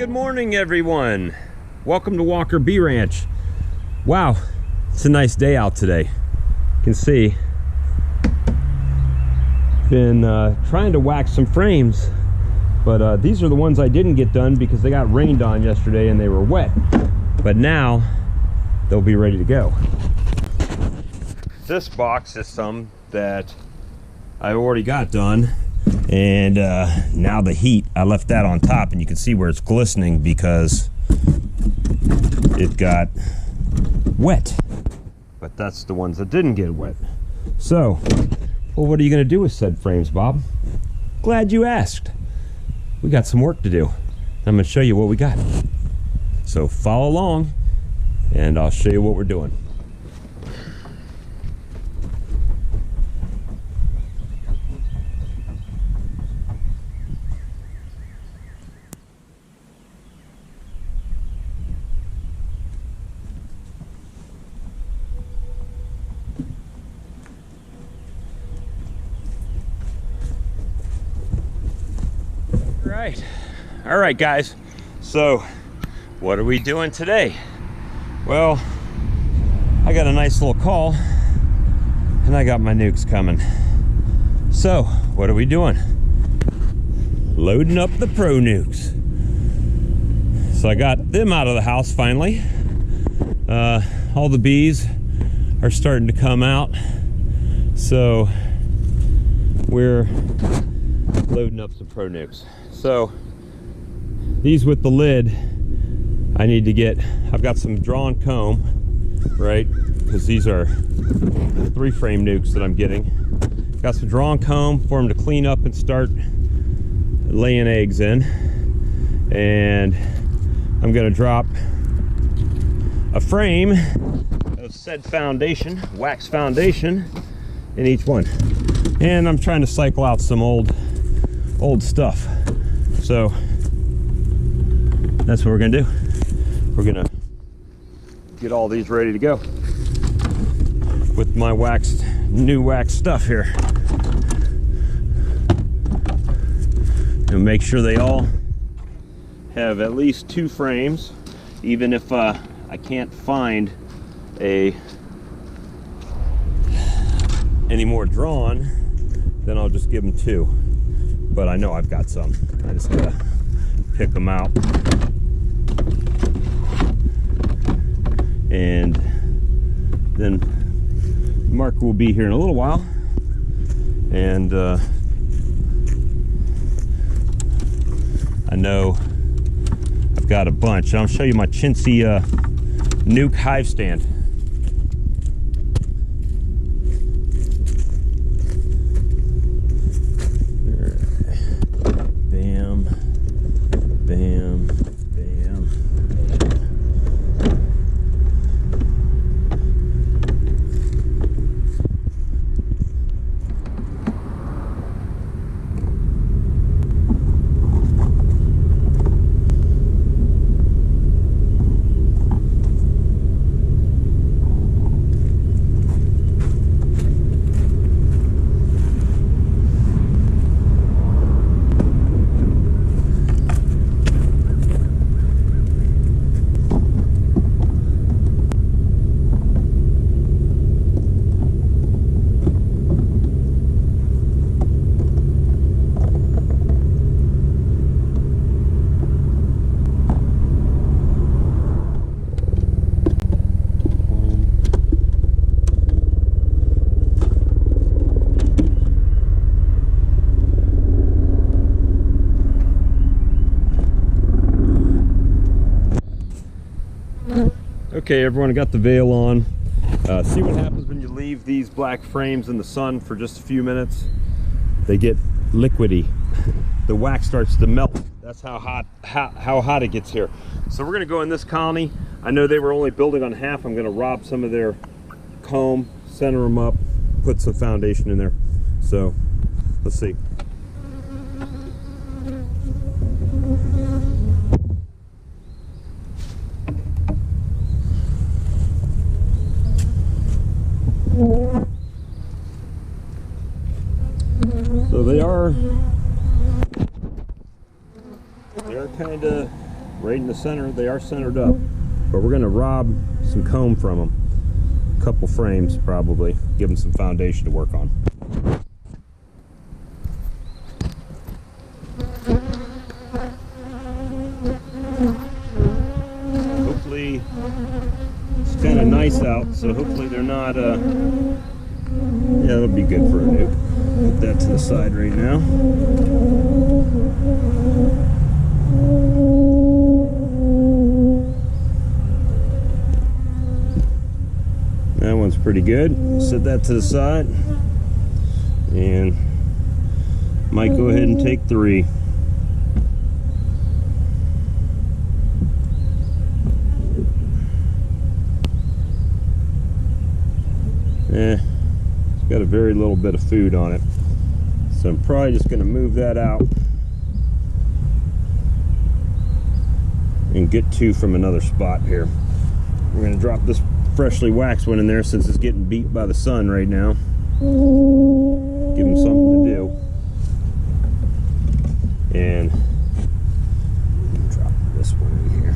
Good morning, everyone. Welcome to Walker Bee Ranch. Wow, it's a nice day out today. You can see, been trying to wax some frames, but these are the ones I didn't get done because they got rained on yesterday and they were wet. But now they'll be ready to go. This box is some that I've already got done, and now the heat, I left that on top, and you can see where it's glistening because it got wet. But that's the ones that didn't get wet. So, well, what are you going to do with said frames, Bob? Glad you asked. We got some work to do. I'm going to show you what we got. So follow along, and I'll show you what we're doing. All right, guys, so what are we doing today? Well, I got a nice little call and I got my nukes coming. So what are we doing? Loading up the Pronucs. So I got them out of the house finally. All the bees are starting to come out, so we're loading up some Pronucs. So these with the lid, I need to get, I've got some drawn comb, right? Because these are 3-frame nukes that I'm getting. Got some drawn comb for them to clean up and start laying eggs in. And I'm gonna drop a frame of said foundation, wax foundation, in each one. And I'm trying to cycle out some old stuff. So that's what we're gonna do. We're gonna get all these ready to go with my new wax stuff here. And make sure they all have at least 2 frames. Even if I can't find any more drawn, then I'll just give them 2. But I know I've got some. I just gotta pick them out. And then Mark will be here in a little while. And I know I've got a bunch. I'll show you my chintzy nuke hive stand. Okay, everyone, I got the veil on. See what happens when you leave these black frames in the sun for just a few minutes? They get liquidy. The wax starts to melt. That's how hot it gets here. So we're gonna go in this colony. I know they were only building on half. I'm gonna rob some of their comb, center them up, put some foundation in there. So let's see. So they are kind of right in the center. They are centered up, but we're going to rob some comb from them. A couple frames probably, give them some foundation to work on. Hopefully it's kind of nice out, so hopefully they're not yeah, that'll be good for a nuke. Put that to the side right now. That one's pretty good. Set that to the side, and might go ahead and take 3. It's got a very little bit of food on it, so I'm probably just going to move that out and get 2 from another spot here. We're going to drop this freshly waxed one in there since it's getting beat by the sun right now. Give them something to do. And drop this one in here.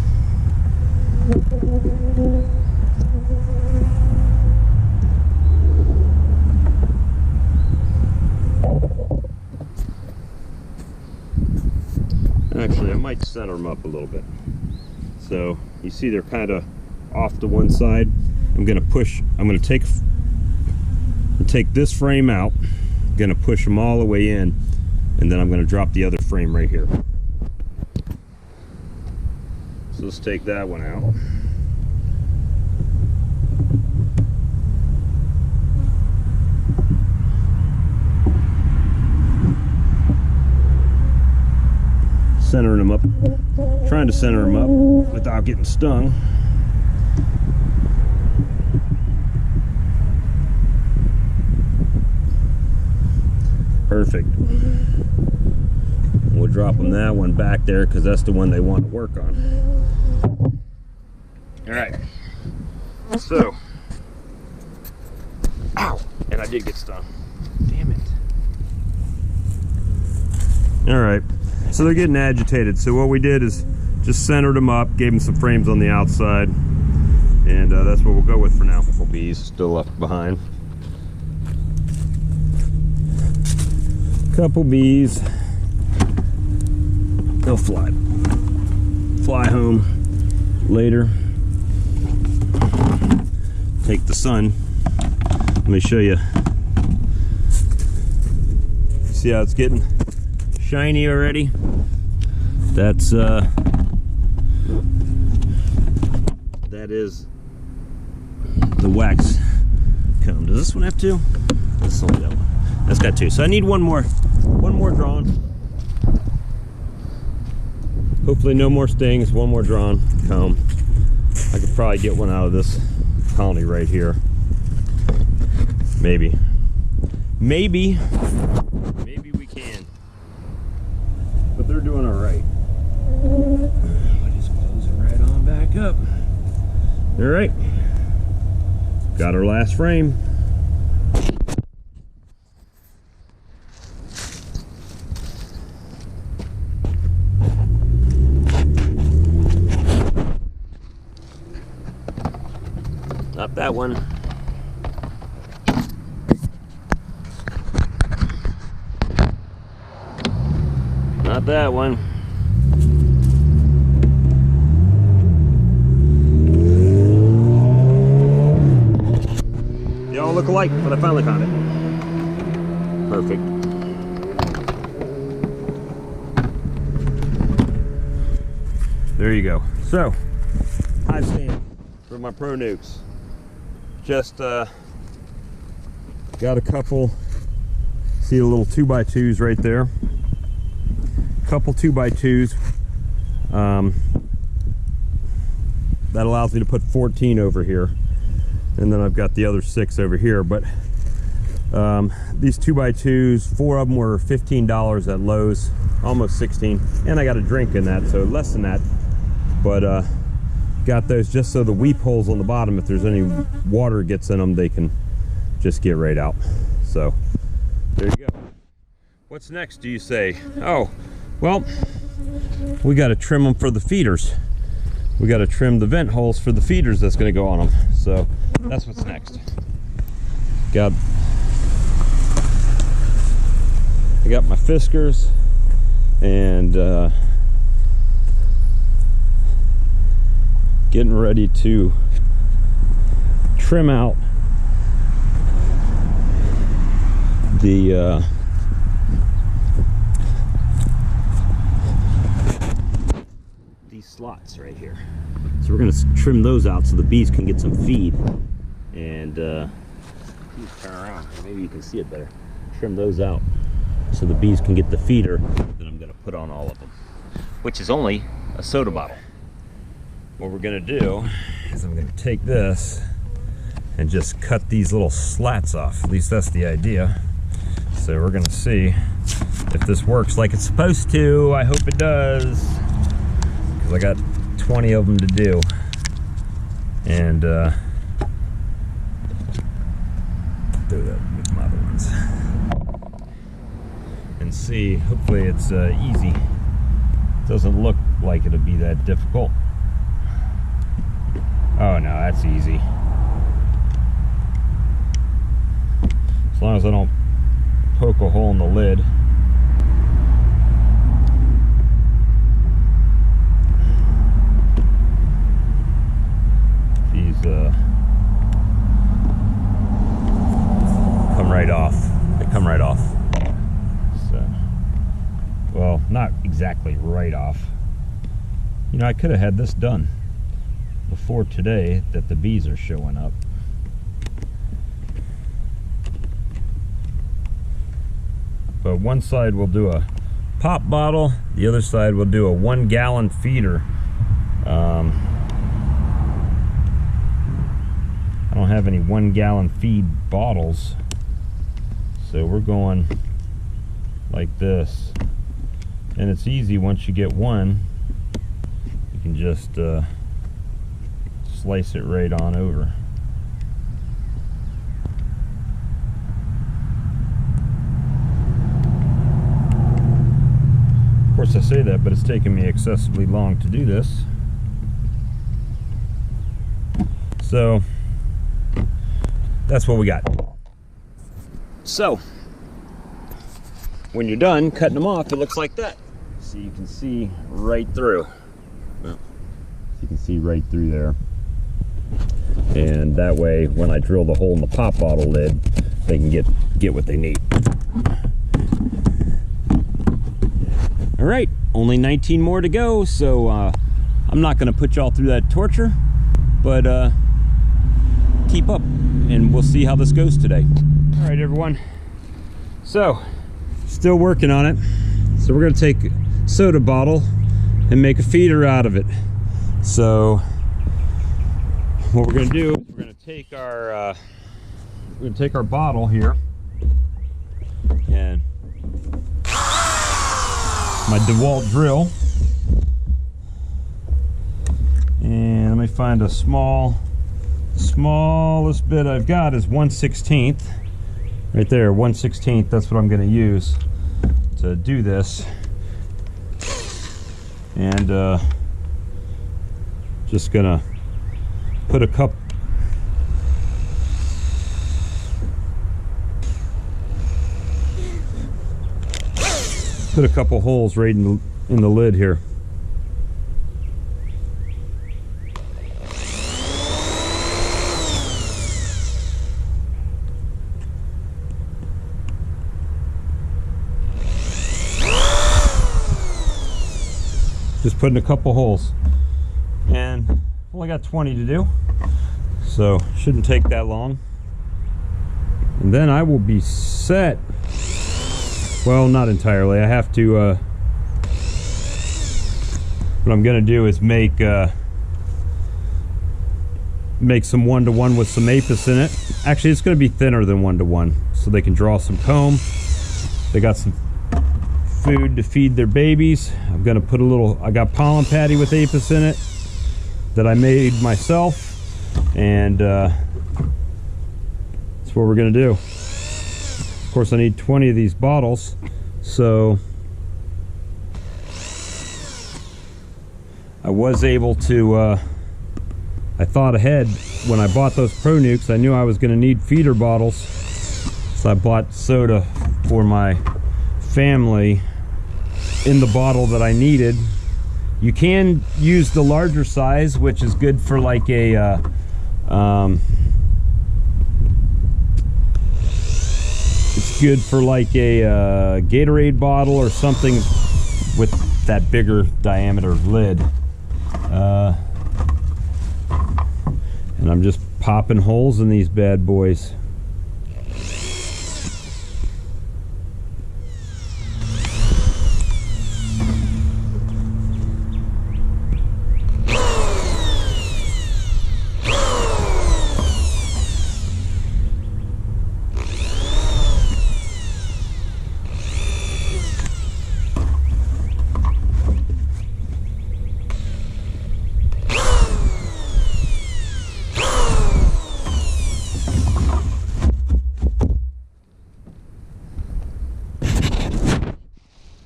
Actually, I might center them up a little bit. So you see they're kind of off to one side. I'm going to take this frame out. I'm going to push them all the way in, and then I'm going to drop the other frame right here. So let's take that one out. Centering them up, trying to center them up without getting stung. Perfect. We'll drop them that one back there because that's the one they want to work on. All right. So, ow! And I did get stung. Damn it. All right. So they're getting agitated. So what we did is just centered them up, gave them some frames on the outside, and that's what we'll go with for now. Couple bees still left behind. Couple bees. They'll fly home later. Take the sun. Let me show you. See how it's getting shiny already? That's that is the wax comb. Does this one have 2? This only got 1. That's got 2. So I need one more drawn. Hopefully no more stings. One more drawn comb. I could probably get one out of this colony right here. Maybe we can. But they're doing all right. I'll just close it right on back up. All right, got our last frame. Not that one. Not that one. They all look alike, but I finally found it. Perfect. There you go. So, hive stand for my Pronucs. Just got a couple, see the little 2x2s right there. Couple 2x2s. That allows me to put 14 over here. And then I've got the other 6 over here. But these 2x2s, 4 of them were $15 at Lowe's, almost 16. And I got a drink in that, so less than that. But got those just so the weep holes on the bottom, if there's any water gets in them, they can just get right out. So there you go. What's next, do you say? Oh, well, we got to trim them for the feeders. We got to trim the vent holes for the feeders that's going to go on them. So that's what's next. I got my Fiskars and getting ready to trim out the these slots right here. So we're going to trim those out so the bees can get some feed. And please turn around, maybe you can see it better. Trim those out so the bees can get the feeder that I'm going to put on all of them, which is only a soda bottle. What we're going to do is I'm going to take this and just cut these little slats off. At least that's the idea. So we're going to see if this works like it's supposed to. I hope it does, because I got 20 of them to do. And do that with my other ones and see. Hopefully it's easy. Doesn't look like it'll be that difficult. Oh no, that's easy. As long as I don't poke a hole in the lid. These come right off. They come right off. So, well, not exactly right off. You know, I could have had this done before today that the bees are showing up. But one side we'll do a pop bottle, the other side we'll do a 1 gallon feeder. I don't have any 1 gallon feed bottles, so we're going like this. And it's easy once you get one, you can just slice it right on over. Of course I say that, but it's taken me excessively long to do this. So that's what we got. So when you're done cutting them off, it looks like that. So you can see right through. Well, you can see right through there. And that way, when I drill the hole in the pop bottle lid, they can get what they need. All right, only 19 more to go, so I'm not going to put y'all through that torture, but keep up, and we'll see how this goes today. All right, everyone. So, still working on it. So we're going to take a soda bottle and make a feeder out of it. So what we're going to do is we're going to take our bottle here and my DeWalt drill, and let me find a smallest bit I've got is 1/16 right there. 1/16, that's what I'm going to use to do this. And just gonna put a couple holes right in the lid here. Just putting a couple holes, and only got 20 to do, so shouldn't take that long, and then I will be set. Well, not entirely. I have to what I'm gonna do is make some 1-to-1 with some apis in it. Actually, it's gonna be thinner than 1-to-1, so they can draw some comb. They got some food to feed their babies. I'm gonna put I got pollen patty with apis in it that I made myself, and that's what we're gonna do. Of course, I need 20 of these bottles, so I was able to, I thought ahead when I bought those Pronucs. I knew I was going to need feeder bottles, so I bought soda for my family in the bottle that I needed. You can use the larger size, which is good for like a it's good for like a Gatorade bottle or something with that bigger diameter lid. And I'm just popping holes in these bad boys.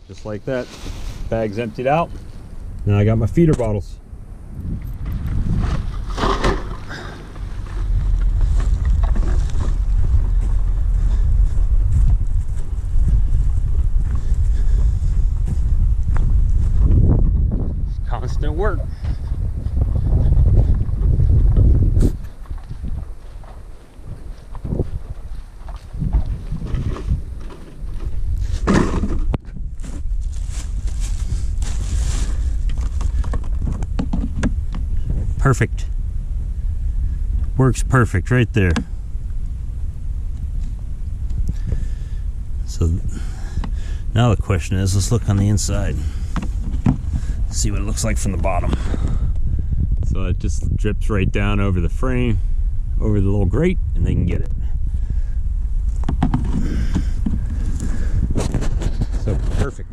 Just like that, bag's emptied out. Now I got my feeder bottles. It's constant work. Perfect. Works perfect right there. So now the question is, let's look on the inside. See what it looks like from the bottom. So it just drips right down over the frame, over the little grate, and they can get it. So perfect.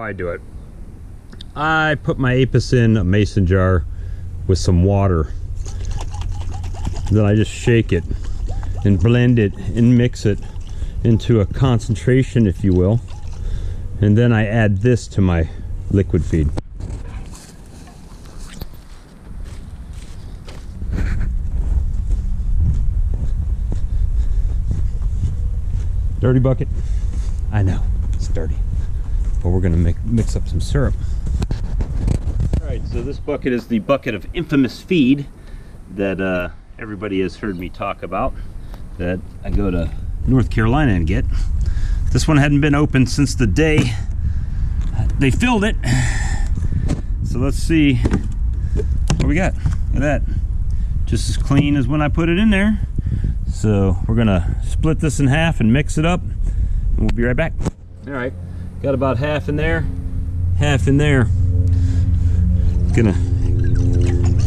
I do it. I put my Apis in a mason jar with some water. Then I just shake it and blend it and mix it into a concentration, if you will. And then I add this to my liquid feed. Dirty bucket. I know, it's dirty. But we're gonna mix up some syrup. All right, so this bucket is the bucket of infamous feed that everybody has heard me talk about, that I go to North Carolina and get. This one hadn't been opened since the day they filled it. So let's see what we got. Look at that. Just as clean as when I put it in there. So we're gonna split this in half and mix it up, and we'll be right back. All right. Got about half in there, half in there. Gonna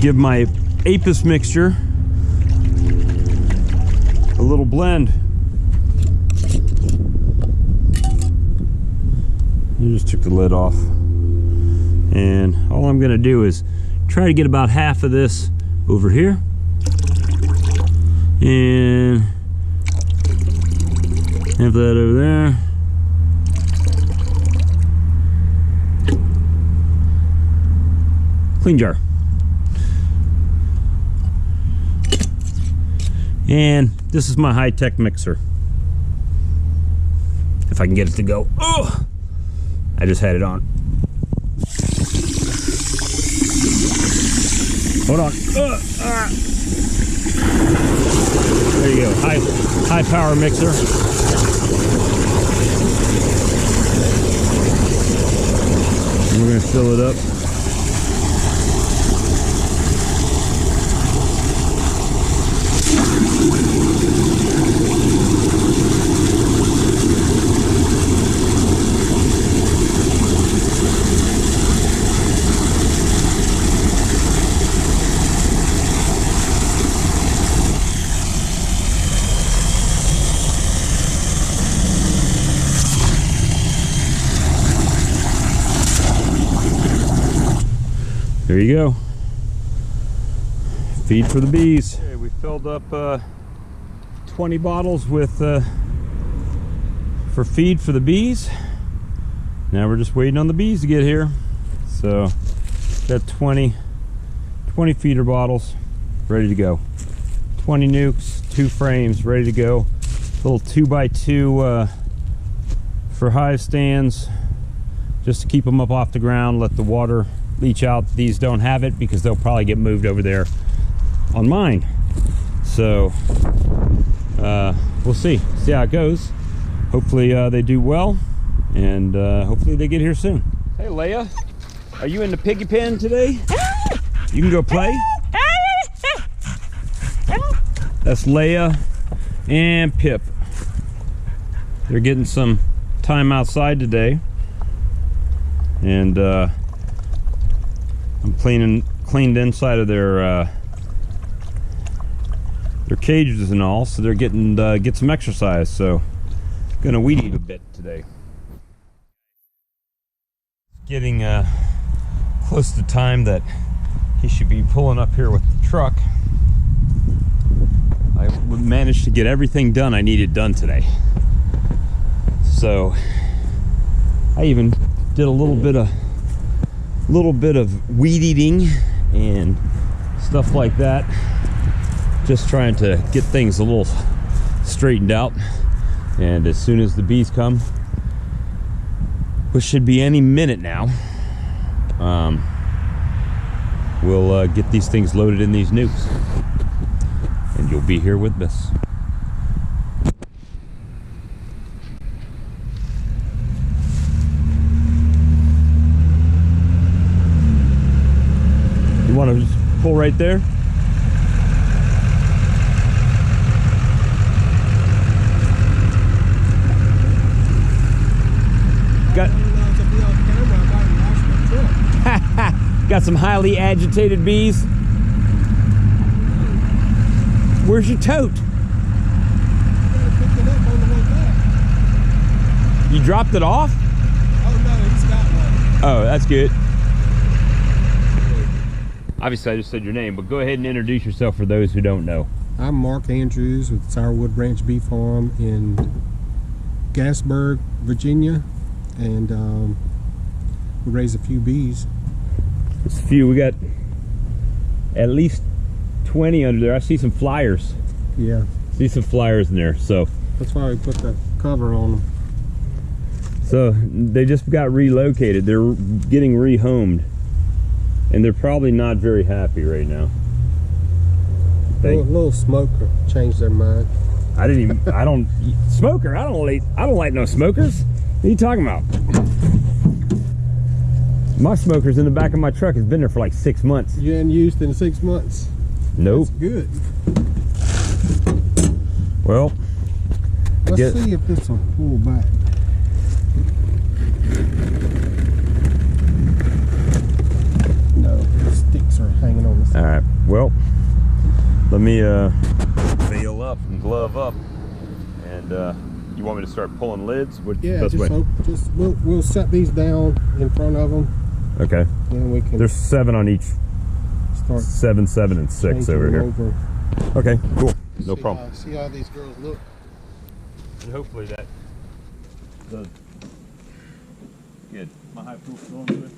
give my Apis mixture a little blend. I just took the lid off. And all I'm gonna do is try to get about half of this over here. And have that over there. Clean jar. And this is my high-tech mixer. If I can get it to go. Oh! I just had it on. Hold on. There you go. High power mixer. And we're gonna fill it up. There you go. Feed for the bees. Okay, we filled up 20 bottles with for feed for the bees. Now we're just waiting on the bees to get here. So got 20 feeder bottles ready to go. 20 nukes, 2 frames ready to go. Little 2x2 for hive stands, just to keep them up off the ground, let the water leach out. These don't have it because they'll probably get moved over there on mine. So we'll see how it goes. Hopefully they do well, and hopefully they get here soon. Hey Leia, are you in the piggy pen today? You can go play. That's Leia and Pip. They're getting some time outside today, and I'm cleaned inside of their cages and all, so they're getting get some exercise. So gonna weed eat a bit today. Getting close to time that he should be pulling up here with the truck. I managed to get everything done I needed done today. So I even did a little bit of weed eating and stuff like that, just trying to get things a little straightened out. And as soon as the bees come, which should be any minute now, we'll get these things loaded in these nukes, and you'll be here with us. You want to just pull right there? Got some highly agitated bees. Where's your tote? You dropped it off? Oh no, he's got one. Oh, that's good. Obviously I just said your name, but go ahead and introduce yourself for those who don't know. I'm Mark Andrews with Sourwood Branch Bee Farm in Gasburg, Virginia, and we raise a few bees. It's a few. We got at least 20 under there. I see some flyers. Yeah. See some flyers in there. So that's why we put the cover on them. So they just got relocated. They're getting rehomed, and they're probably not very happy right now. Little smoker changed their mind. I don't smoker. I don't like no smokers. What are you talking about? My smoker's in the back of my truck. Has been there for like 6 months. You hadn't used in 6 months? Nope. That's good. Well, let's see if this will pull back. No, the sticks are hanging on the side. All right. Well, let me veil up and glove up, and you want me to start pulling lids? Yeah, we'll set these down in front of them. Okay. Then we can. There's 7 on each. Start 7, 7, and 6 over here. Okay, cool. No problem. See how these girls look. And hopefully that does good. My high pool still good.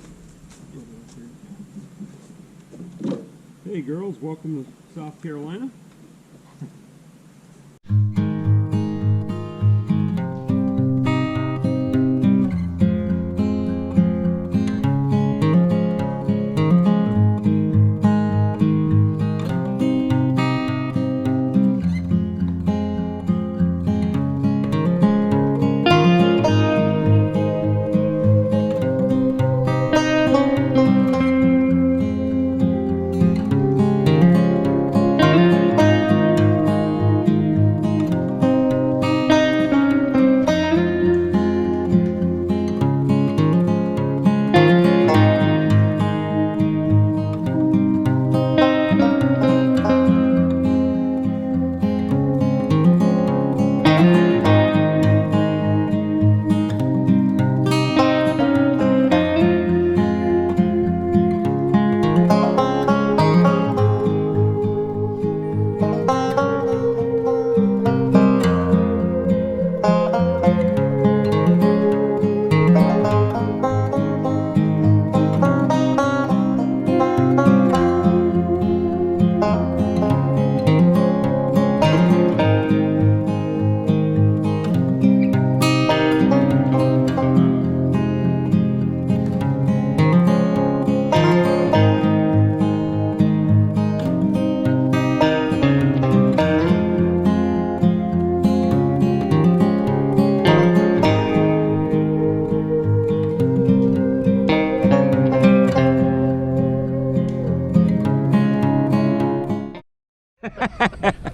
Hey girls, welcome to South Carolina.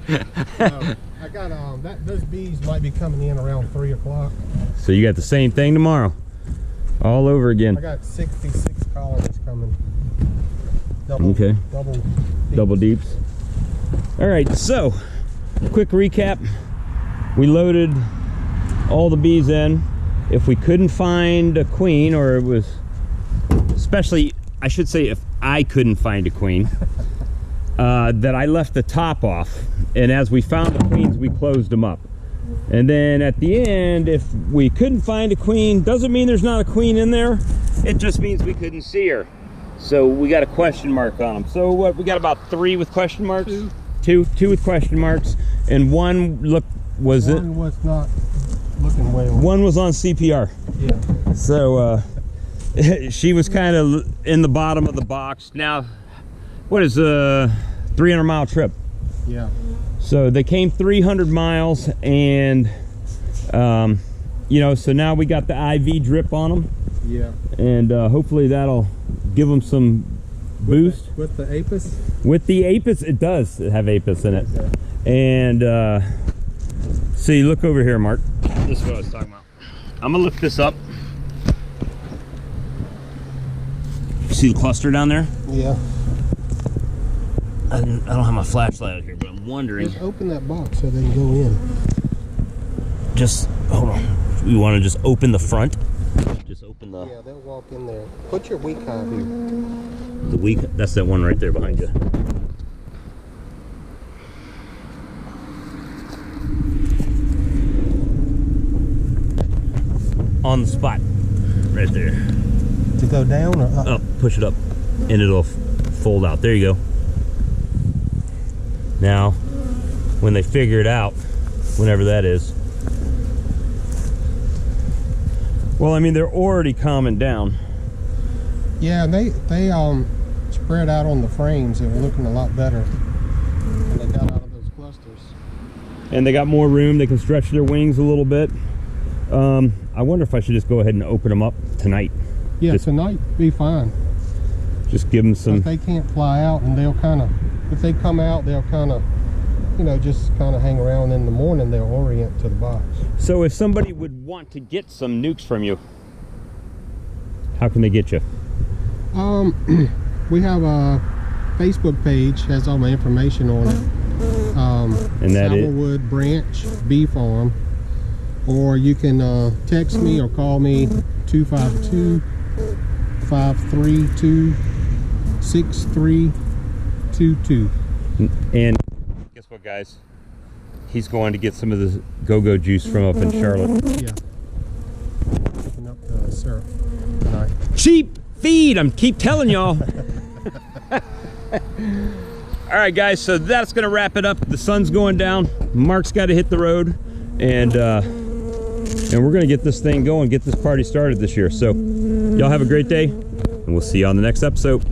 I got those bees might be coming in around 3 o'clock. So you got the same thing tomorrow, all over again. I got 66 colonies coming. Double, Okay. Double deeps. All right, so quick recap. We loaded all the bees in. If we couldn't find a queen, or it was, especially, I should say, if I couldn't find a queen, that I left the top off. And as we found the queens, we closed them up. And then at the end, if we couldn't find a queen, doesn't mean there's not a queen in there. It just means we couldn't see her. So we got a question mark on them. So what, we got about 3 with question marks? Two with question marks. And one was not looking well. One was on CPR. Yeah. So she was kind of in the bottom of the box. Now, what is a 300-mile trip? Yeah. So they came 300 miles, and you know, so now we got the IV drip on them. Yeah. And hopefully that'll give them some boost. With the apis? With the apis, it does have apis in it. Okay. And see, look over here, Mark. This is what I was talking about. I'm gonna look this up. See the cluster down there? Yeah. I don't have my flashlight out here, but I'm wondering. Just open that box so they can go in. Just hold on. We want to just open the front. Just open the. Yeah, they'll walk in there. Put your weak hive here. The weak. That's that one right there behind you. On the spot, right there. To go down or up? Up. Push it up, and it'll fold out. There you go. Now, when they figure it out, whenever that is. Well, I mean, they're already calming down. Yeah, they spread out on the frames. They were looking a lot better when they got out of those clusters. And they got more room. They can stretch their wings a little bit. I wonder if I should just go ahead and open them up tonight. Yeah, just, tonight be fine. Just give them some. If they can't fly out, and they'll kind of, if they come out, they'll kind of, you know, just kind of hang around. In the morning, they'll orient to the box. So if somebody would want to get some nukes from you, how can they get you? We have a Facebook page, has all my information on it. And that is Sourwood Branch Bee Farm. Or you can text me or call me 252-532-6322. And guess what, guys? He's going to get some of the go-go juice from up in Charlotte. Yeah. Picking up the syrup tonight. Cheap feed, keep telling y'all. All right, guys, so that's gonna wrap it up. The sun's going down. Mark's got to hit the road, and we're gonna get this thing going, get this party started this year. So y'all have a great day, and we'll see you on the next episode.